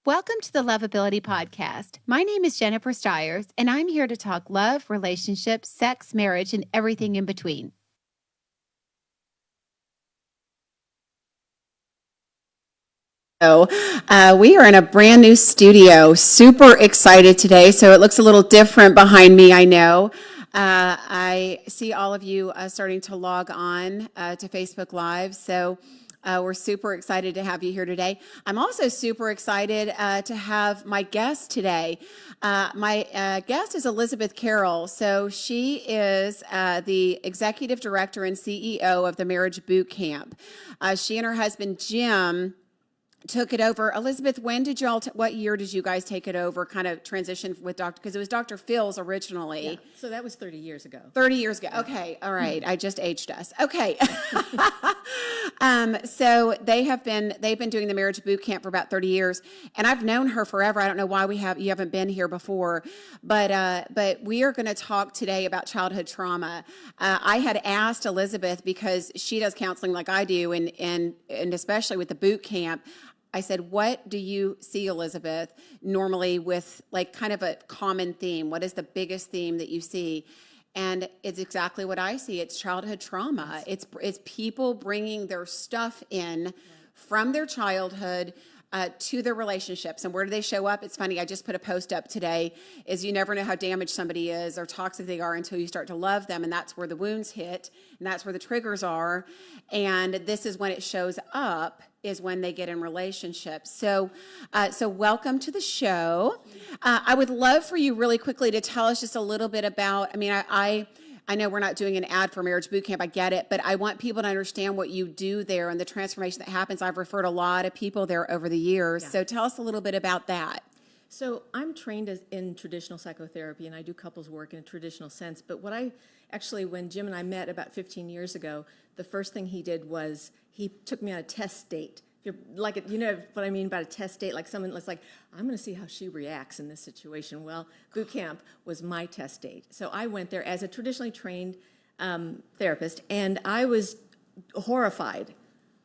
Welcome to the Lovability Podcast. My name is Jennifer Stiers, and I'm here to talk love, relationships, sex, marriage, and everything in between. So, we are in a brand new studio. Super excited today. So it looks a little different behind me, I know. I see all of you starting to log on to Facebook Live. So we're super excited to have you here today. I'm also super excited to have my guest today. My guest is Elizabeth Carroll. So she is the executive director and CEO of the Marriage Boot Camp. She and her husband, Jim, took it over. Elizabeth, when did y'all, what year did you guys take it over, kind of transition with Dr., because it was Dr. Phil's originally. Yeah, so that was 30 years ago. 30 years ago. Okay. All right. I just aged us. Okay. So they've been doing the Marriage Boot Camp for about 30 years, and I've known her forever. I don't know why you haven't been here before, but we are going to talk today about childhood trauma. I had asked Elizabeth, because she does counseling like I do, and especially with the boot camp, I said, what do you see, Elizabeth, normally with like kind of a common theme? What is the biggest theme that you see? And it's exactly what I see. It's childhood trauma. It's people bringing their stuff in from their childhood to their relationships. And where do they show up? It's funny, I just put a post up today, is you never know how damaged somebody is or toxic they are until you start to love them, and that's where the wounds hit, and that's where the triggers are, and this is when it shows up, is when they get in relationships. So welcome to the show. I would love for you really quickly to tell us just a little bit about, I know we're not doing an ad for Marriage Boot Camp, I get it, but I want people to understand what you do there and the transformation that happens. I've referred a lot of people there over the years, so tell us a little bit about that. So I'm trained in traditional psychotherapy, and I do couples work in a traditional sense, but when Jim and I met about 15 years ago, the first thing he did was he took me on a test date. You know what I mean about a test date? Like someone that's like, I'm going to see how she reacts in this situation. Well, boot camp was my test date. So I went there as a traditionally trained therapist, and I was horrified.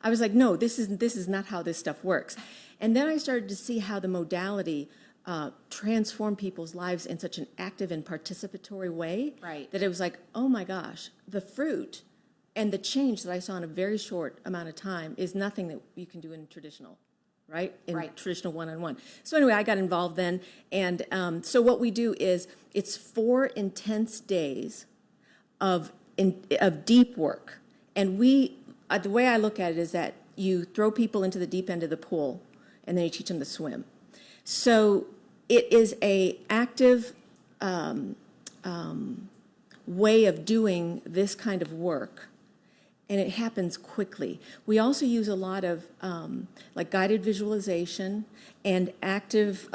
I was like, no, this is not how this stuff works. And then I started to see how the modality transformed people's lives in such an active and participatory way, right, that it was like, oh my gosh, the fruit and the change that I saw in a very short amount of time is nothing that you can do in traditional, right? Traditional one-on-one. So anyway, I got involved then, and so what we do is it's 4 intense days of deep work, and the way I look at it is that you throw people into the deep end of the pool, and then you teach them to swim. So it is a active way of doing this kind of work, and it happens quickly. We also use a lot of like guided visualization and active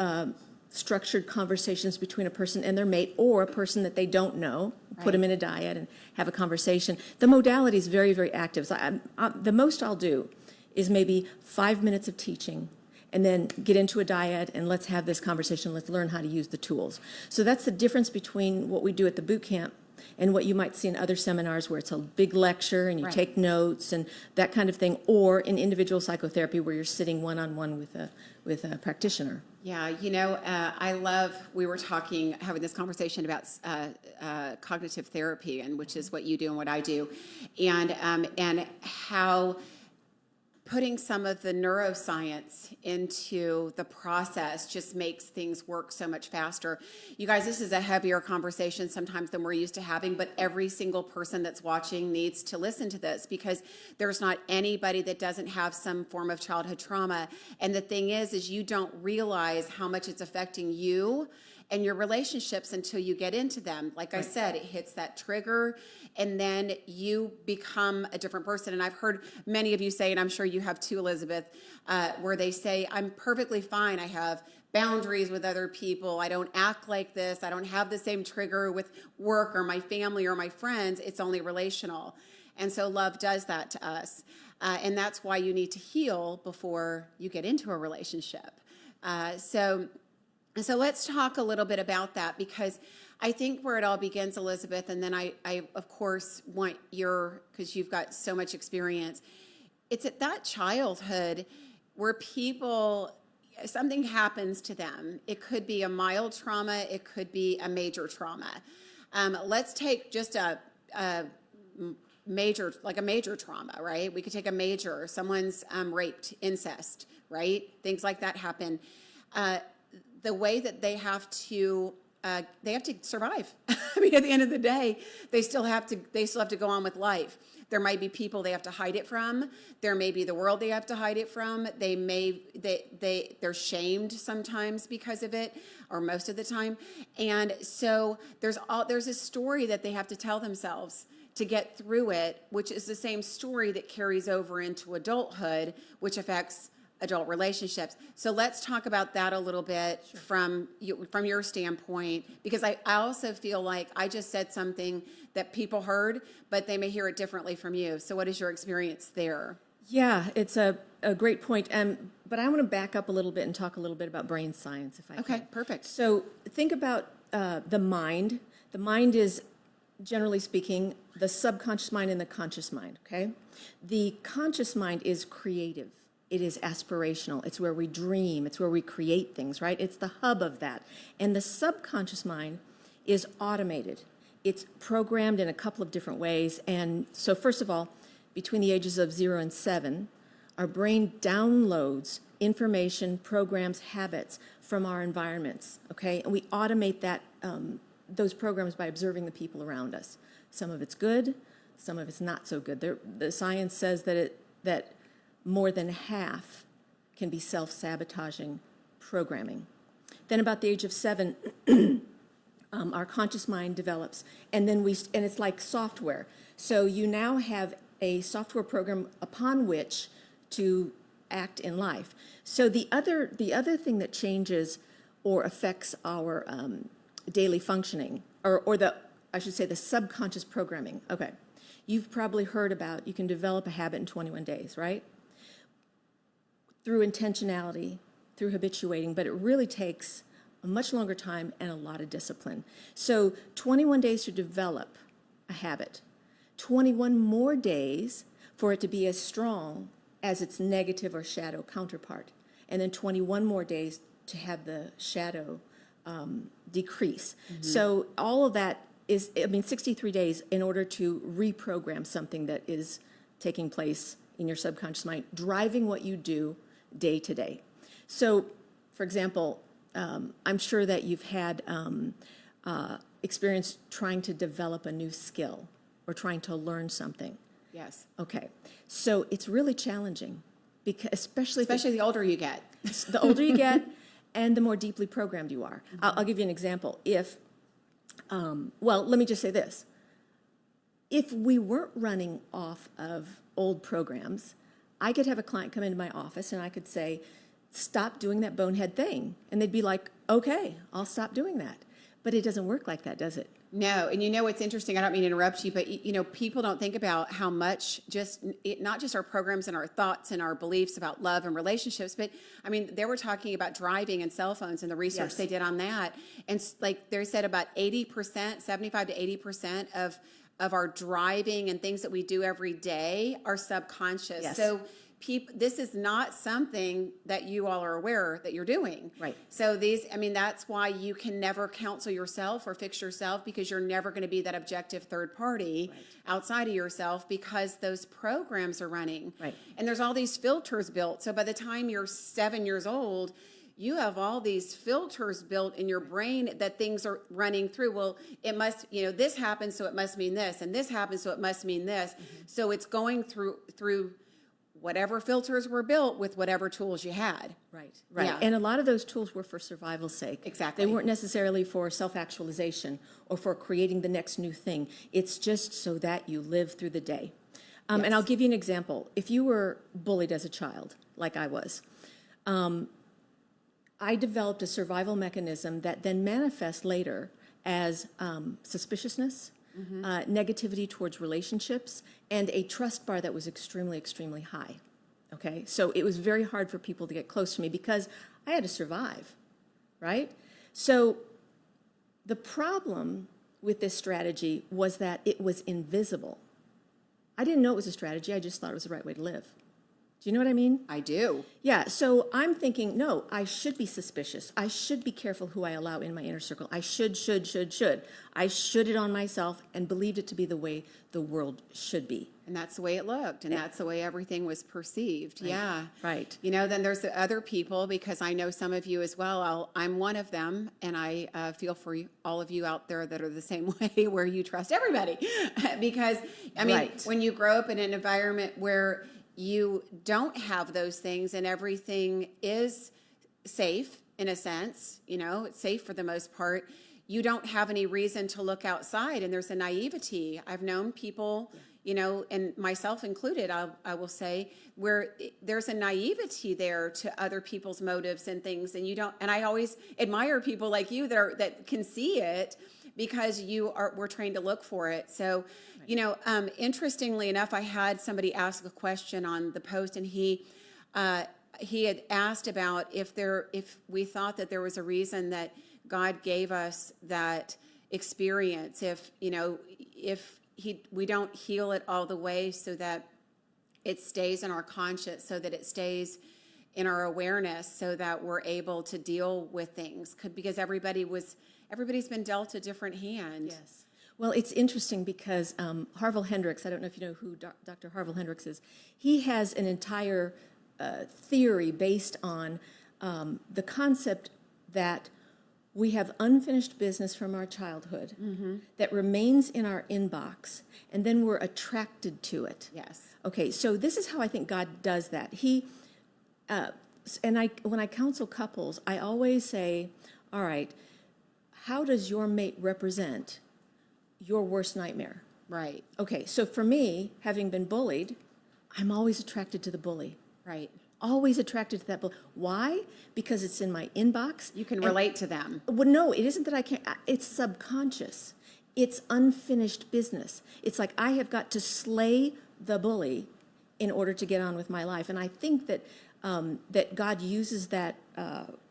structured conversations between a person and their mate, or a person that they don't know. Right. Put them in a dyad and have a conversation. The modality is very, very active. So the most I'll do is maybe 5 minutes of teaching, and then get into a dyad and let's have this conversation. Let's learn how to use the tools. So that's the difference between what we do at the boot camp and what you might see in other seminars where it's a big lecture and you right. take notes and that kind of thing, or in individual psychotherapy where you're sitting one-on-one with a practitioner. Yeah, we were having this conversation about cognitive therapy, and which is what you do and what I do, and how putting some of the neuroscience into the process just makes things work so much faster. You guys, this is a heavier conversation sometimes than we're used to having, but every single person that's watching needs to listen to this, because there's not anybody that doesn't have some form of childhood trauma. And the thing is you don't realize how much it's affecting you and your relationships until you get into them. Like I said, it hits that trigger, and then you become a different person. And I've heard many of you say, and I'm sure you have too, Elizabeth, where they say, I'm perfectly fine. I have boundaries with other people. I don't act like this. I don't have the same trigger with work or my family or my friends. It's only relational. And so love does that to us. And that's why you need to heal before you get into a relationship. So let's talk a little bit about that, because I think where it all begins, Elizabeth, and then I of course want because you've got so much experience, it's at that childhood where people, something happens to them. It could be a mild trauma. It could be a major trauma. Let's take just a major, like a major trauma, right? We could take a major, someone's raped, incest, right? Things like that happen. The way that they have to survive. I mean, at the end of the day, they still have to go on with life. There might be people they have to hide it from. There may be the world they have to hide it from. They're shamed sometimes because of it, or most of the time. And so there's a story that they have to tell themselves to get through it, which is the same story that carries over into adulthood, which affects adult relationships. So let's talk about that a little bit. Sure. from your standpoint, because I also feel like I just said something that people heard, but they may hear it differently from you. So what is your experience there? Yeah, it's a great point. But I want to back up a little bit and talk a little bit about brain science, if I can. Okay, perfect. So think about the mind. The mind is, generally speaking, the subconscious mind and the conscious mind, okay? The conscious mind is creative. It is aspirational. It's where we dream. It's where we create things, right? It's the hub of that. And the subconscious mind is automated. It's programmed in a couple of different ways. And so first of all, between the ages of 0 and 7, our brain downloads information, programs, habits from our environments, okay? And we automate that, those programs by observing the people around us. Some of it's good, some of it's not so good. The science says that more than half can be self-sabotaging programming. Then about the age of 7, our conscious mind develops, and it's like software. So you now have a software program upon which to act in life. So the other thing that changes or affects our daily functioning, or the subconscious programming. Okay, you've probably heard about you can develop a habit in 21 days, right? Through intentionality, through habituating, but it really takes a much longer time and a lot of discipline. So 21 days to develop a habit, 21 more days for it to be as strong as its negative or shadow counterpart, and then 21 more days to have the shadow decrease. Mm-hmm. So all of that is, 63 days in order to reprogram something that is taking place in your subconscious mind, driving what you do day to day. So, for example, I'm sure that you've had experience trying to develop a new skill or trying to learn something. Yes. Okay. So it's really challenging, because especially the older you get. The older you get, and the more deeply programmed you are. Mm-hmm. I'll give you an example. If, let me just say this. If we weren't running off of old programs, I could have a client come into my office and I could say, stop doing that bonehead thing. And they'd be like, okay, I'll stop doing that. But it doesn't work like that, does it? No. And what's interesting, I don't mean to interrupt you, but people don't think about how much not just our programs and our thoughts and our beliefs about love and relationships, but they were talking about driving and cell phones and the research Yes. they did on that. And like they said, about 80%, 75 to 80% of our driving and things that we do every day are subconscious. Yes. So this is not something that you all are aware that you're doing. Right. So that's why you can never counsel yourself or fix yourself, because you're never going to be that objective third party right. outside of yourself, because those programs are running. Right. And there's all these filters built. So by the time you're 7 years old, you have all these filters built in your brain that things are running through. Well, it must, this happens, so it must mean this, and this happens, so it must mean this. Mm-hmm. So it's going through whatever filters were built with whatever tools you had. Right. Yeah. And a lot of those tools were for survival's sake. Exactly. They weren't necessarily for self-actualization or for creating the next new thing. It's just so that you live through the day. Yes. And I'll give you an example. If you were bullied as a child, like I was, I developed a survival mechanism that then manifests later as suspiciousness, mm-hmm. Negativity towards relationships, and a trust bar that was extremely, extremely high. Okay? So it was very hard for people to get close to me because I had to survive, right? So the problem with this strategy was that it was invisible. I didn't know it was a strategy. I just thought it was the right way to live. Do you know what I mean? I do. Yeah, so I'm thinking, no, I should be suspicious. I should be careful who I allow in my inner circle. I should. I should it on myself and believed it to be the way the world should be. And that's the way it looked, and that's the way everything was perceived. Right. Yeah. Right. You know, then there's the other people, because I know some of you as well. I'm one of them, and I feel for all of you out there that are the same way, where you trust everybody. Because, I mean, when you grow up in an environment where you don't have those things and everything is safe, in a sense, you know, it's safe for the most part, you don't have any reason to look outside, and there's a naivety. I've known people, you know, and myself included, I will say, where there's a naivety there to other people's motives and things, and you don't. And I always admire people like you that can see it, because we're trained to look for it. So, you know, interestingly enough, I had somebody ask a question on the post, and he had asked about if we thought that there was a reason that God gave us that experience, if we don't heal it all the way so that it stays in our conscience, so that it stays in our awareness, so that we're able to deal with things. Because everybody's been dealt a different hand. Yes. Well, it's interesting because Harville Hendricks, I don't know if you know who Dr. Harville Hendricks is, he has an entire theory based on the concept that we have unfinished business from our childhood that remains in our inbox, and then we're attracted to it. Yes. Okay, so this is how I think God does that. When I counsel couples, I always say, all right, how does your mate represent your worst nightmare? Right. Okay, so for me, having been bullied, I'm always attracted to the bully. Right. Always attracted to that bully. Why? Because it's in my inbox. You can relate to them. Well, no, it isn't that I can't. It's subconscious. It's unfinished business. It's like I have got to slay the bully in order to get on with my life. And I think that that God uses that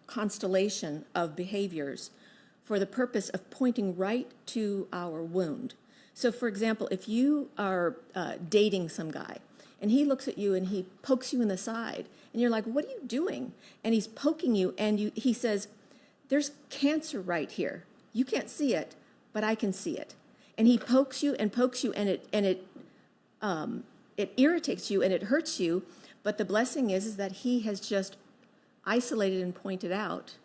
constellation of behaviors for the purpose of pointing right to our wound. So, for example, if you are dating some guy, and he looks at you and he pokes you in the side, and you're like, what are you doing? And he's poking you, and he says, there's cancer right here. You can't see it, but I can see it. And he pokes you, and it irritates you and it hurts you. But the blessing is that he has just isolated and pointed out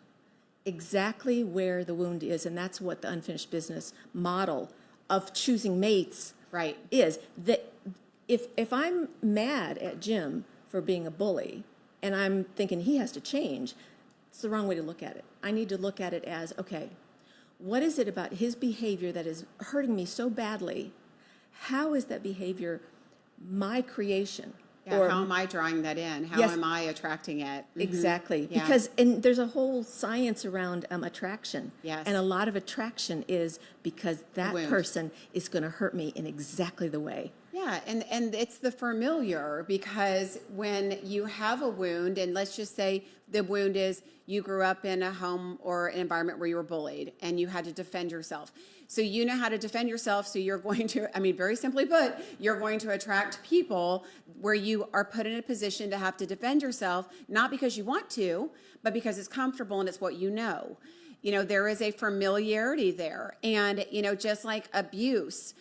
exactly where the wound is, and that's what the unfinished business model of choosing mates is. That if I'm mad at Jim for being a bully, and I'm thinking he has to change, it's the wrong way to look at it. I need to look at it as, okay, what is it about his behavior that is hurting me so badly? How is that behavior my creation? Yeah, or how am I drawing that in? How am I attracting it? Mm-hmm. Exactly. Yeah. Because there's a whole science around attraction. Yes. And a lot of attraction is because that person is going to hurt me in exactly the way. Yeah, and it's the familiar, because when you have a wound, and let's just say the wound is you grew up in a home or an environment where you were bullied and you had to defend yourself. So you know how to defend yourself, so you're going to, very simply put, you're going to attract people where you are put in a position to have to defend yourself, not because you want to, but because it's comfortable and it's what you know. You know, there is a familiarity there. And, just like abuse,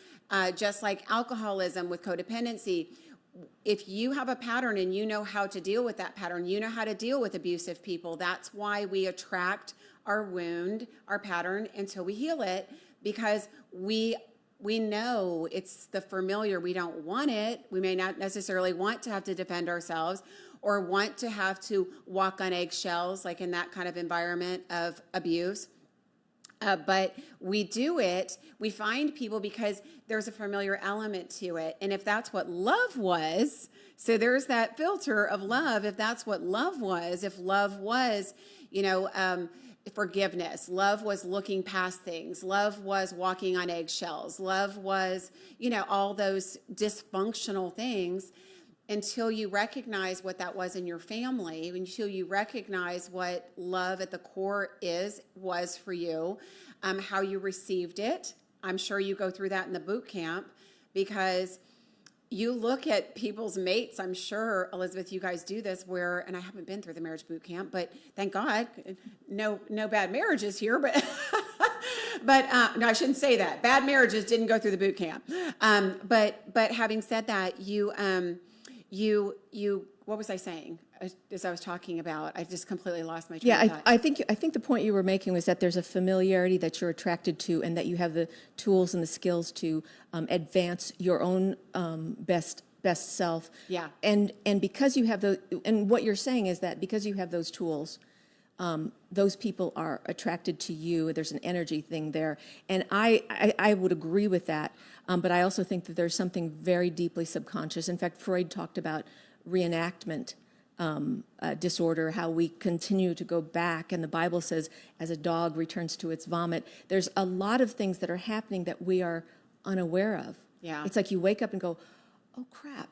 just like alcoholism with codependency, if you have a pattern and you know how to deal with that pattern, you know how to deal with abusive people. That's why we attract our wound, our pattern, until we heal it, because we know it's the familiar. We don't want it. We may not necessarily want to have to defend ourselves or want to have to walk on eggshells, like in that kind of environment of abuse. But we do it, we find people because there's a familiar element to it. And if that's what love was, so there's that filter of love. If that's what love was, if love was, forgiveness, love was looking past things, love was walking on eggshells, love was, all those dysfunctional things, until you recognize what that was in your family, until you recognize what love at the core was for you, how you received it. I'm sure you go through that in the boot camp, because you look at people's mates, I'm sure, Elizabeth, you guys do this where, and I haven't been through the marriage boot camp, but thank God, no bad marriages here, but no, I shouldn't say that. Bad marriages didn't go through the boot camp. But having said that, what was I saying? As I was talking about, I just completely lost my train of thought. I think the point you were making was that there's a familiarity that you're attracted to, and that you have the tools and the skills to advance your own best self. Yeah. And because you have those, and what you're saying is that because you have those tools, those people are attracted to you. There's an energy thing there, and I would agree with that. But I also think that there's something very deeply subconscious. In fact, Freud talked about reenactment disorder, how we continue to go back, and the Bible says, as a dog returns to its vomit. There's a lot of things that are happening that we are unaware of. Yeah. It's like you wake up and go, oh crap,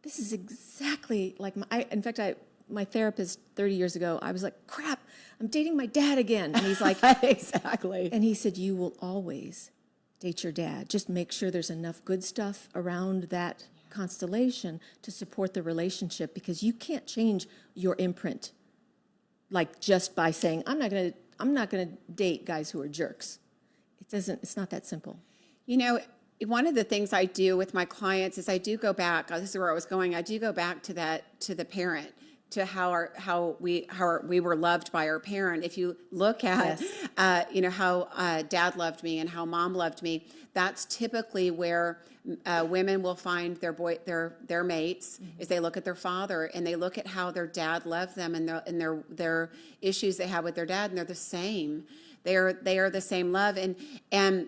this is exactly like my therapist 30 years ago, I was like, crap, I'm dating my dad again. And he's like, exactly. And he said, you will always date your dad. Just make sure there's enough good stuff around that constellation to support the relationship, because you can't change your imprint like just by saying, I'm not going to date guys who are jerks. It's not that simple. You know, one of the things I do with my clients is I do go back, this is where I was going, I do go back to the parent, to how we were loved by our parent. If you look at, Yes. how dad loved me and how mom loved me, that's typically where women will find their mates, is they look at their father and they look at how their dad loved them, and their issues they have with their dad, and they're the same. They are the same love, and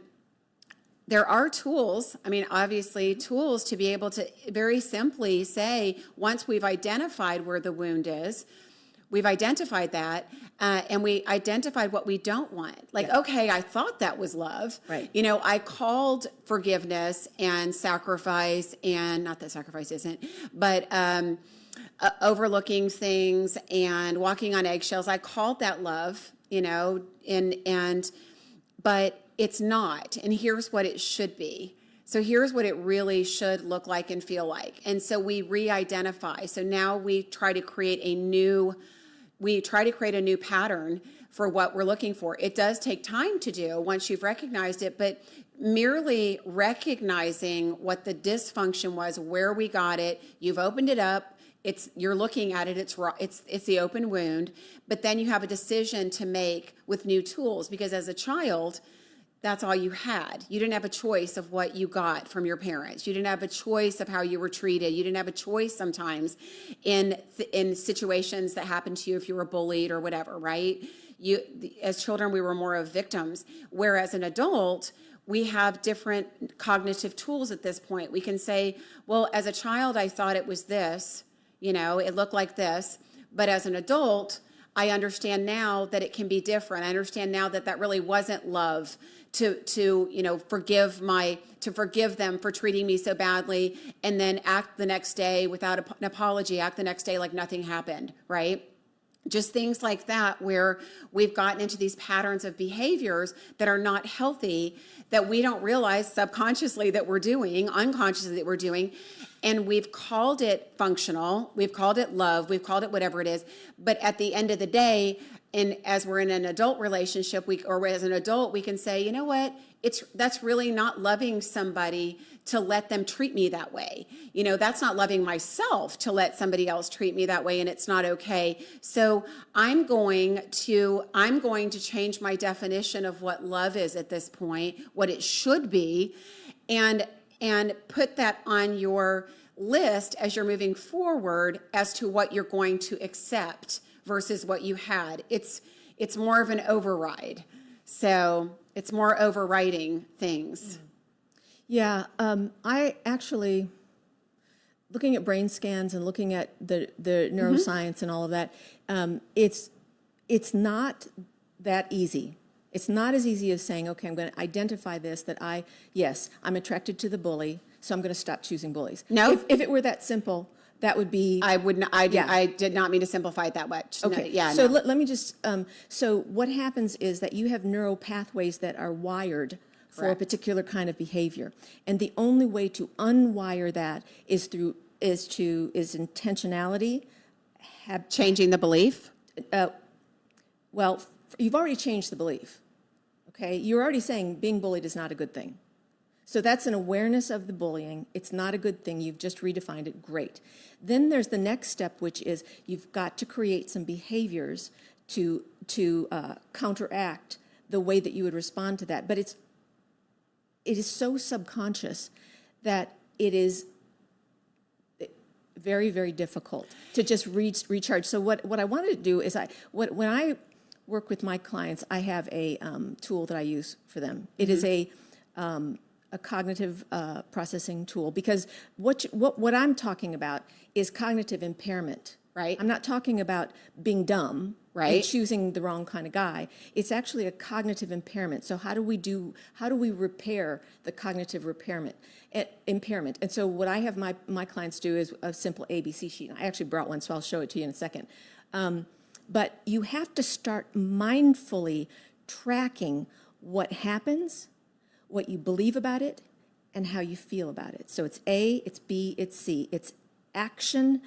there are tools, obviously tools to be able to very simply say, once we've identified where the wound is, we've identified that, and we identified what we don't want. Okay, I thought that was love. Right. I called forgiveness and sacrifice, and not that sacrifice isn't, but overlooking things and walking on eggshells. I called that love, but it's not. And here's what it should be. So here's what it really should look like and feel like. And so we re-identify. So now we try to create a new pattern for what we're looking for. It does take time to do once you've recognized it, but merely recognizing what the dysfunction was, where we got it, you've opened it up, you're looking at it, it's the open wound, but then you have a decision to make with new tools, because as a child, that's all you had. You didn't have a choice of what you got from your parents. You didn't have a choice of how you were treated. You didn't have a choice sometimes in situations that happened to you if you were bullied or whatever, right? As children, we were more of victims, whereas an adult, we have different cognitive tools at this point. We can say, well, as a child, I thought it was this, it looked like this, but as an adult, I understand now that it can be different. I understand now that really wasn't love to forgive them for treating me so badly, and then act the next day without an apology, act the next day like nothing happened, right? Just things like that, where we've gotten into these patterns of behaviors that are not healthy, that we don't realize subconsciously that we're doing, unconsciously that we're doing, and we've called it functional, we've called it love, we've called it whatever it is, but at the end of the day, and as we're in an adult relationship, or as an adult, we can say, you know what, that's really not loving somebody to let them treat me that way. That's not loving myself to let somebody else treat me that way, and it's not okay. So I'm going to change my definition of what love is at this point, what it should be, and put that on your list as you're moving forward as to what you're going to accept versus what you had. It's more of an override. So it's more overriding things. Yeah, I actually, looking at brain scans and looking at the neuroscience and all of that, it's not that easy. It's not as easy as saying, okay, I'm going to identify this, that I'm attracted to the bully, so I'm going to stop choosing bullies. No. If it were that simple, that would be... I did not mean to simplify it that much. Okay, No, let me just... so what happens is that you have neural pathways that are wired for a particular kind of behavior. And the only way to unwire that is intentionality. Changing the belief? Well, you've already changed the belief, okay? You're already saying being bullied is not a good thing. So that's an awareness of the bullying. It's not a good thing. You've just redefined it. Great. Then there's the next step, which is you've got to create some behaviors to counteract the way that you would respond to that. But it is so subconscious that it is very, very difficult to just recharge. So what I wanted to do is when I work with my clients, I have a tool that I use for them. It is a cognitive processing tool, because what I'm talking about is cognitive impairment. Right. I'm not talking about being dumb, right, and choosing the wrong kind of guy. It's actually a cognitive impairment. So how do we repair the cognitive impairment? And so what I have my clients do is a simple ABC sheet. I actually brought one, so I'll show it to you in a second. But you have to start mindfully tracking what happens, what you believe about it, and how you feel about it. So it's A, it's B, it's C. It's action.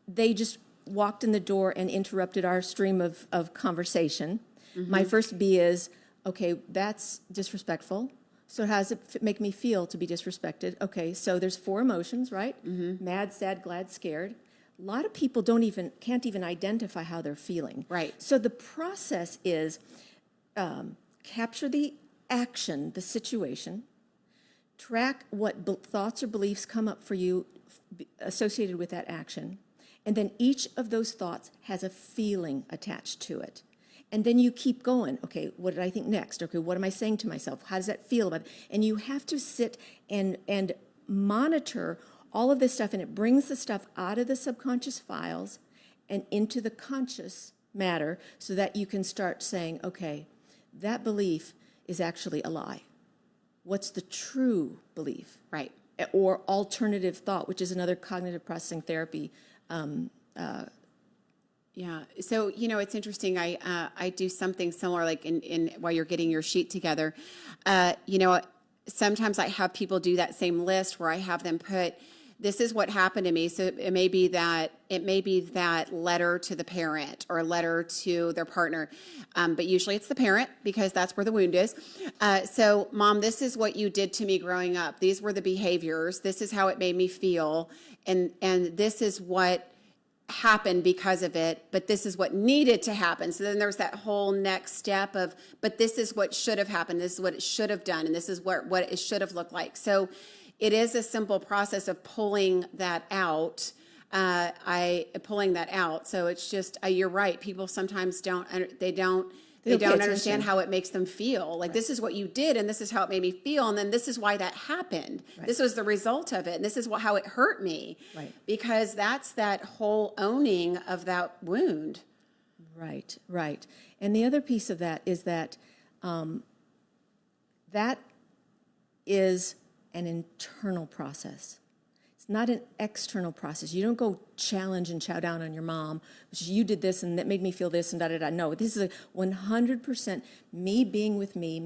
They just walked in the door and interrupted our stream of conversation. Mm-hmm. My first B is, okay, that's disrespectful. So how does it make me feel to be disrespected? Okay, so there's 4 emotions, right? Mm-hmm. Mad, sad, glad, scared. A lot of people can't even identify how they're feeling. Right. So the process is capture the action, the situation, track what thoughts or beliefs come up for you associated with that action, and then each of those thoughts has a feeling attached to it. And then you keep going. Okay, what did I think next? Okay, what am I saying to myself? How does that feel about it? And you have to sit and monitor all of this stuff, and it brings the stuff out of the subconscious files and into the conscious matter, so that you can start saying, okay, that belief is actually a lie. What's the true belief? Right. Or alternative thought, which is another cognitive processing therapy. Yeah. So, it's interesting. I do something similar, like in while you're getting your sheet together. Sometimes I have people do that same list where I have them put, this is what happened to me. So it may be that letter to the parent or a letter to their partner. But usually it's the parent, because that's where the wound is. So, Mom, this is what you did to me growing up. These were the behaviors. This is how it made me feel. And this is what happened because of it, but this is what needed to happen. So then there's that whole next step of, but this is what should have happened. This is what it should have done. And this is what it should have looked like. So it is a simple process of pulling that out. Pulling that out. So it's just, you're right. People sometimes don't understand how it makes them feel. Like, right, this is what you did, and this is how it made me feel, and then this is why that happened. Right. This was the result of it, and this is how it hurt me. Right. Because that's that whole owning of that wound. Right, right. And the other piece of that is that that is an internal process. It's not an external process. You don't go challenge and chow down on your mom, which is, you did this and that made me feel this and da-da-da. No, this is a 100% me being with me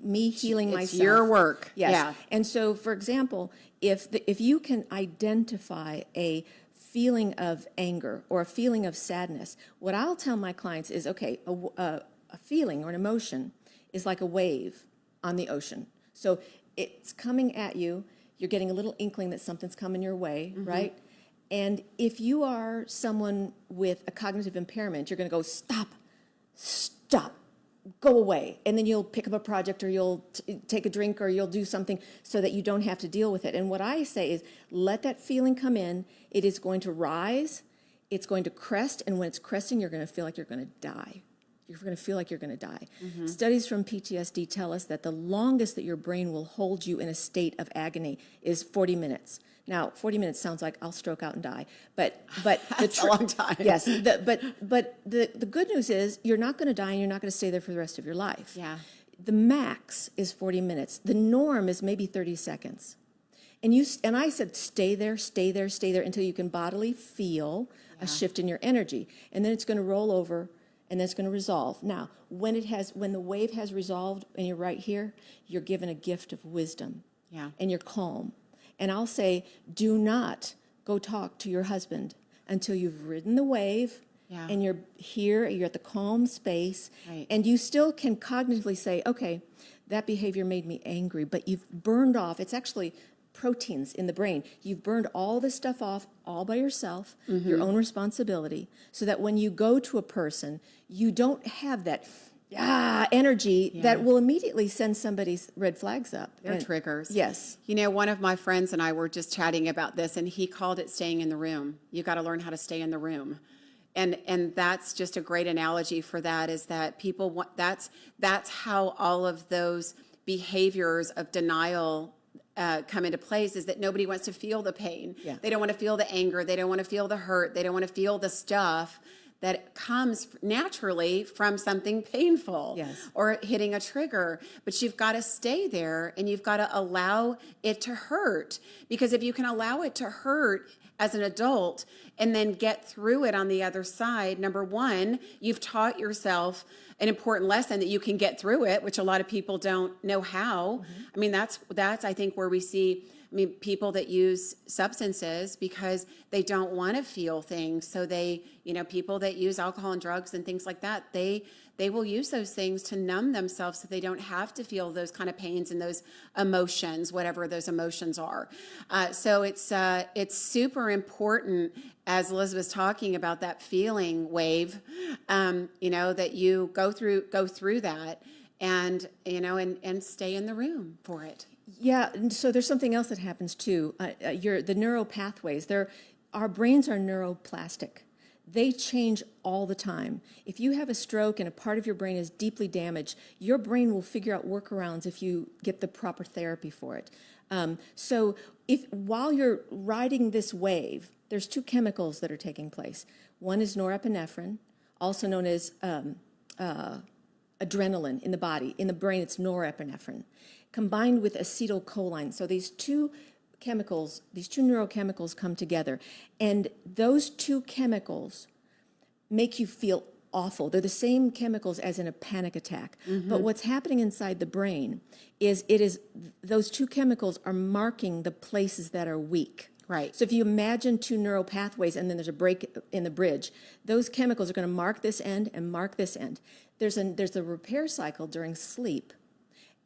healing myself. It's your work. Yes. Yeah. And so, for example, if you can identify a feeling of anger or a feeling of sadness, what I'll tell my clients is, okay, a feeling or an emotion is like a wave on the ocean. So it's coming at you. You're getting a little inkling that something's coming your way, mm-hmm, right? And if you are someone with a cognitive impairment, you're going to go, stop, go away. And then you'll pick up a project, or you'll take a drink, or you'll do something so that you don't have to deal with it. And what I say is, let that feeling come in. It is going to rise. It's going to crest. And when it's cresting, you're going to feel like you're going to die. You're going to feel like you're going to die. Mm-hmm. Studies from PTSD tell us that the longest that your brain will hold you in a state of agony is 40 minutes. Now, 40 minutes sounds like I'll stroke out and die, but that's a long time. Yes, but the good news is you're not going to die, and you're not going to stay there for the rest of your life. Yeah. The max is 40 minutes. The norm is maybe 30 seconds. And I said, stay there until you can bodily feel a shift in your energy, and then it's going to roll over. and that's going to resolve. Now, when the wave has resolved and you're right here, you're given a gift of wisdom. Yeah. And you're calm. And I'll say, do not go talk to your husband until you've ridden the wave. Yeah. And you're here, you're at the calm space, Right. and you still can cognitively say, okay, that behavior made me angry, but you've burned off, it's actually proteins in the brain. You've burned all this stuff off all by yourself, your own responsibility, so that when you go to a person, you don't have that energy that will immediately send somebody's red flags up. They're triggers. Yes. You know, one of my friends and I were just chatting about this, and he called it staying in the room. You got to learn how to stay in the room. And that's just a great analogy for that, is that people want, that's how all of those behaviors of denial come into place, is that nobody wants to feel the pain. Yeah. They don't want to feel the anger. They don't want to feel the hurt. They don't want to feel the stuff that comes naturally from something painful. Yes. Or hitting a trigger. But you've got to stay there, and you've got to allow it to hurt. Because if you can allow it to hurt as an adult and then get through it on the other side, number one, you've taught yourself an important lesson that you can get through it, which a lot of people don't know how. I mean, that's I think where we see, people that use substances because they don't want to feel things. So they, people that use alcohol and drugs and things like that, they will use those things to numb themselves so they don't have to feel those kind of pains and those emotions, whatever those emotions are. So it's super important, as Elizabeth's talking about that feeling wave, that you go through that and stay in the room for it. Yeah, and so there's something else that happens too. The neural pathways, our brains are neuroplastic. They change all the time. If you have a stroke and a part of your brain is deeply damaged, your brain will figure out workarounds if you get the proper therapy for it. So while you're riding this wave, there's two chemicals that are taking place. One is norepinephrine, also known as adrenaline in the body. In the brain, it's norepinephrine, combined with acetylcholine. So these two neurochemicals come together, and those two chemicals make you feel awful. They're the same chemicals as in a panic attack. But what's happening inside the brain is those two chemicals are marking the places that are weak. Right. So if you imagine two neural pathways and then there's a break in the bridge, those chemicals are going to mark this end and mark this end. There's a repair cycle during sleep.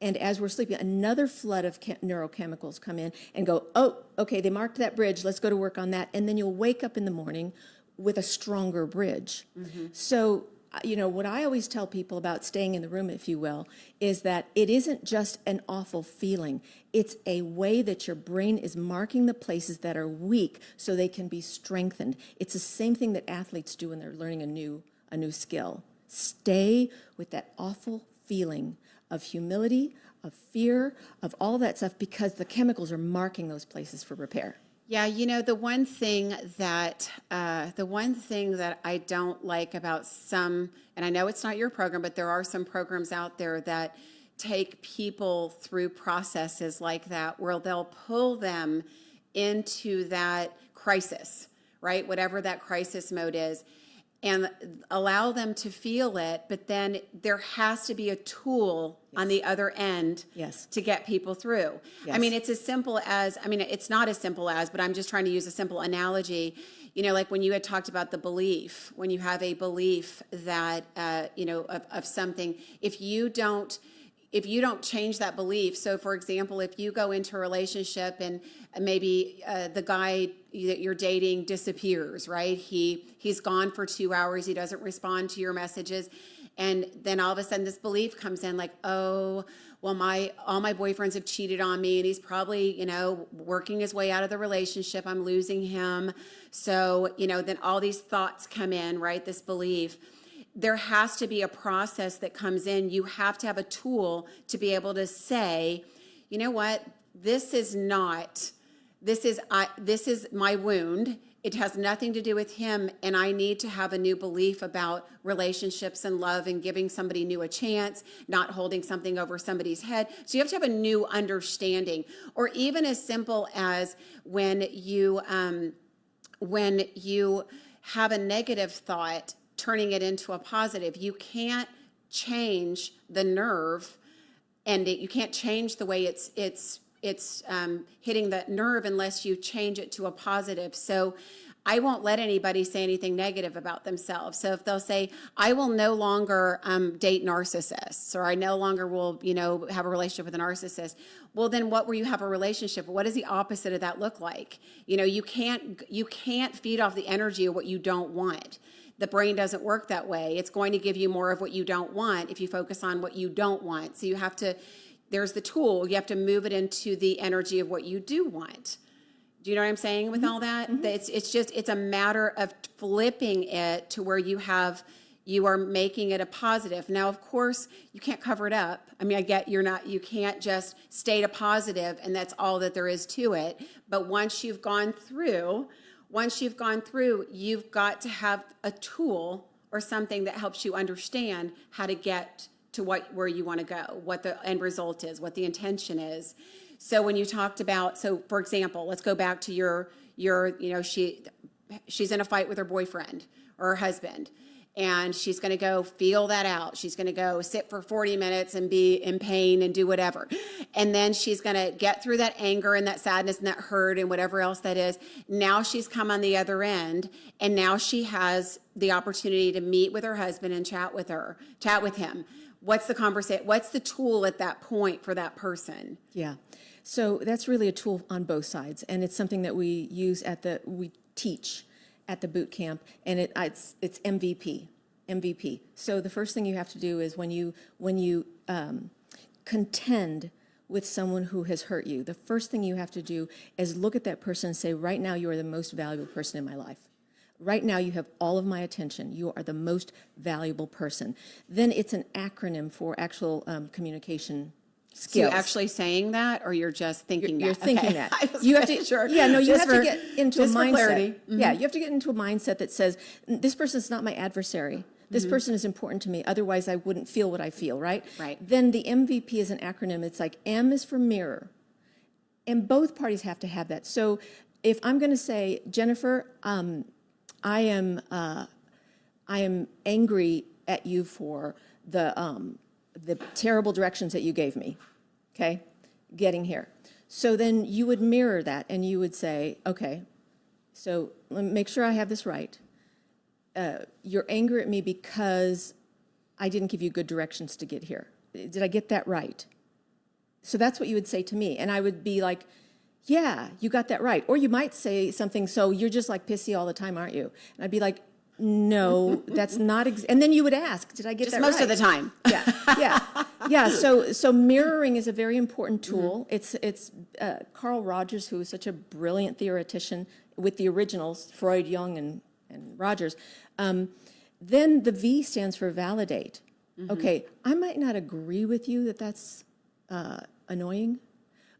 And as we're sleeping, another flood of neurochemicals come in and go, oh, okay, they marked that bridge, let's go to work on that. And then you'll wake up in the morning with a stronger bridge. So, what I always tell people about staying in the room, if you will, is that it isn't just an awful feeling. It's a way that your brain is marking the places that are weak so they can be strengthened. It's the same thing that athletes do when they're learning a new skill. Stay with that awful feeling of humility, of fear, of all that stuff, because the chemicals are marking those places for repair. Yeah, the one thing that I don't like about some, and I know it's not your program, but there are some programs out there that take people through processes like that, where they'll pull them into that crisis, right? Whatever that crisis mode is, and allow them to feel it, but then there has to be a tool on the other end to get people through. Yes. I mean, it's as simple as, it's not as simple as, but I'm just trying to use a simple analogy. Like when you had talked about the belief, when you have a belief that, of something, if you don't change that belief. So for example, if you go into a relationship and maybe the guy that you're dating disappears, right? He's gone for 2 hours. He doesn't respond to your messages. And then all of a sudden this belief comes in like, oh, well, all my boyfriends have cheated on me and he's probably, working his way out of the relationship. I'm losing him. So, then all these thoughts come in, right? This belief. There has to be a process that comes in. You have to have a tool to be able to say, you know what, this is my wound. It has nothing to do with him, and I need to have a new belief about relationships and love and giving somebody new a chance, not holding something over somebody's head. So you have to have a new understanding. Or even as simple as when you have a negative thought turning it into a positive. You can't change the nerve, and you can't change the way it's hitting that nerve unless you change it to a positive. So I won't let anybody say anything negative about themselves. So if they'll say, I will no longer date narcissists, or I no longer will, have a relationship with a narcissist. Well, then what will you have a relationship? What does the opposite of that look like? You can't feed off the energy of what you don't want. The brain doesn't work that way. It's going to give you more of what you don't want if you focus on what you don't want. So you have to, there's the tool, you have to move it into the energy of what you do want. Do you know what I'm saying with all that? It's a matter of flipping it to where you are making it a positive. Now, of course, you can't cover it up. I mean, I get you can't just state a positive and that's all that there is to it. But once you've gone through, you've got to have a tool or something that helps you understand how to get to where you want to go, what the end result is, what the intention is. So when you talked about, for example, let's go back to she's in a fight with her boyfriend or her husband, and she's going to go feel that out. She's going to go sit for 40 minutes and be in pain and do whatever. And then she's going to get through that anger and that sadness and that hurt and whatever else that is. Now she's come on the other end, and now she has the opportunity to meet with her husband and chat with him. What's the conversation? What's the tool at that point for that person? Yeah. So that's really a tool on both sides, and it's something that we teach at the boot camp, and it's MVP. So the first thing you have to do is when you contend with someone who has hurt you, the first thing you have to do is look at that person and say, right now you are the most valuable person in my life. Right now you have all of my attention. You are the most valuable person. Then it's an acronym for actual communication skills. So you're actually saying that, or you're just thinking that? You're thinking that. You have to, sure. Yeah, no, you have to get into a mindset. Mm-hmm. Yeah, you have to get into a mindset that says, this person is not my adversary. This person is important to me. Otherwise, I wouldn't feel what I feel, right? Right. Then the MVP is an acronym. It's like M is for mirror. And both parties have to have that. So if I'm going to say, Jennifer, I am angry at you for the terrible directions that you gave me, okay, getting here. So then you would mirror that and you would say, okay, so let me make sure I have this right. You're angry at me because I didn't give you good directions to get here. Did I get that right? So that's what you would say to me. And I would be like, yeah, you got that right. Or you might say something, so you're just like pissy all the time, aren't you? And I'd be like, no, that's not. And then you would ask, did I get just that right? Most of the time. Yeah. So mirroring is a very important tool. It's Carl Rogers, who is such a brilliant theoretician with the originals, Freud, Jung, and Rogers. Then the V stands for validate. Okay, I might not agree with you that that's annoying,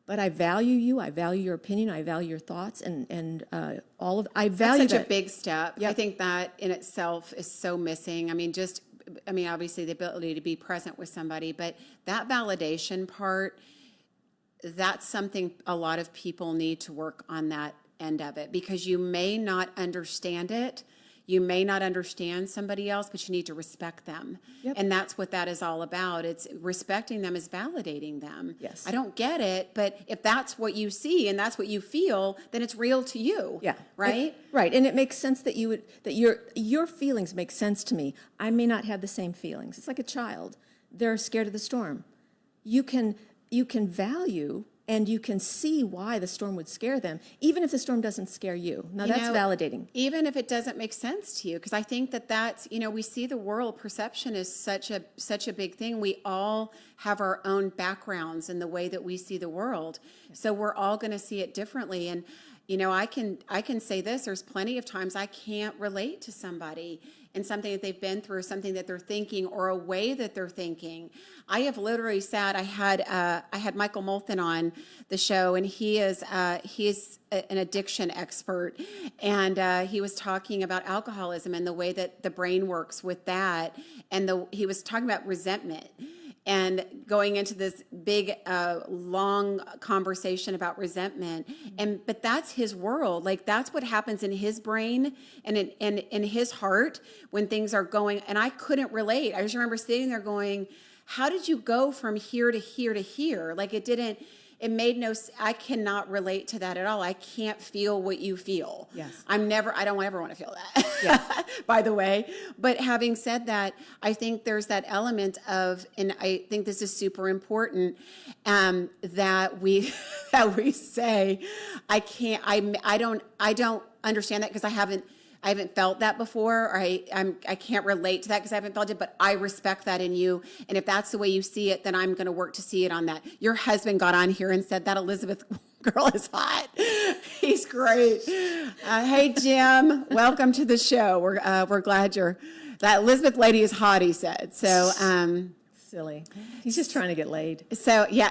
but I value you. I value your opinion. I value your thoughts, and all of. I value That's such that. a big step. Yep. I think that in itself is so missing. I mean, obviously the ability to be present with somebody, but that validation part, that's something a lot of people need to work on that end of it, because you may not understand it. You may not understand somebody else, but you need to respect them. Yep. And that's what that is all about. It's respecting them is validating them. Yes. I don't get it, but if that's what you see and that's what you feel, then it's real to you. Yeah. Right? Right. And it makes sense that your feelings make sense to me. I may not have the same feelings. It's like a child. They're scared of the storm. You can value and you can see why the storm would scare them, even if the storm doesn't scare you. Now, that's validating. Even if it doesn't make sense to you, because I think that's, we see the world, perception is such a big thing. We all have our own backgrounds in the way that we see the world. So we're all going to see it differently. And, I can say this, there's plenty of times I can't relate to somebody and something that they've been through, something that they're thinking, or a way that they're thinking. I have literally sat. I had Michael Moulton on the show, and he's an addiction expert, and he was talking about alcoholism and the way that the brain works with that, and he was talking about resentment. and going into this big, long conversation about resentment. But that's his world. Like, that's what happens in his brain and in his heart when things are going. And I couldn't relate. I just remember sitting there going, how did you go from here to here to here? Like, it made I cannot relate to that at all. I can't feel what you feel. Yes. I don't ever want to feel that, Yeah. by the way. But having said that, I think there's that element of, and I think this is super important, that we, say, I don't understand that because I haven't felt that before, or I can't relate to that because I haven't felt it, but I respect that in you. And if that's the way you see it, then I'm going to work to see it on that. Your husband got on here and said that Elizabeth girl is hot. He's great. Hey, Jim, welcome to the show. We're glad that Elizabeth lady is hot, he said. So, Silly. He's just trying to get laid. So, yeah.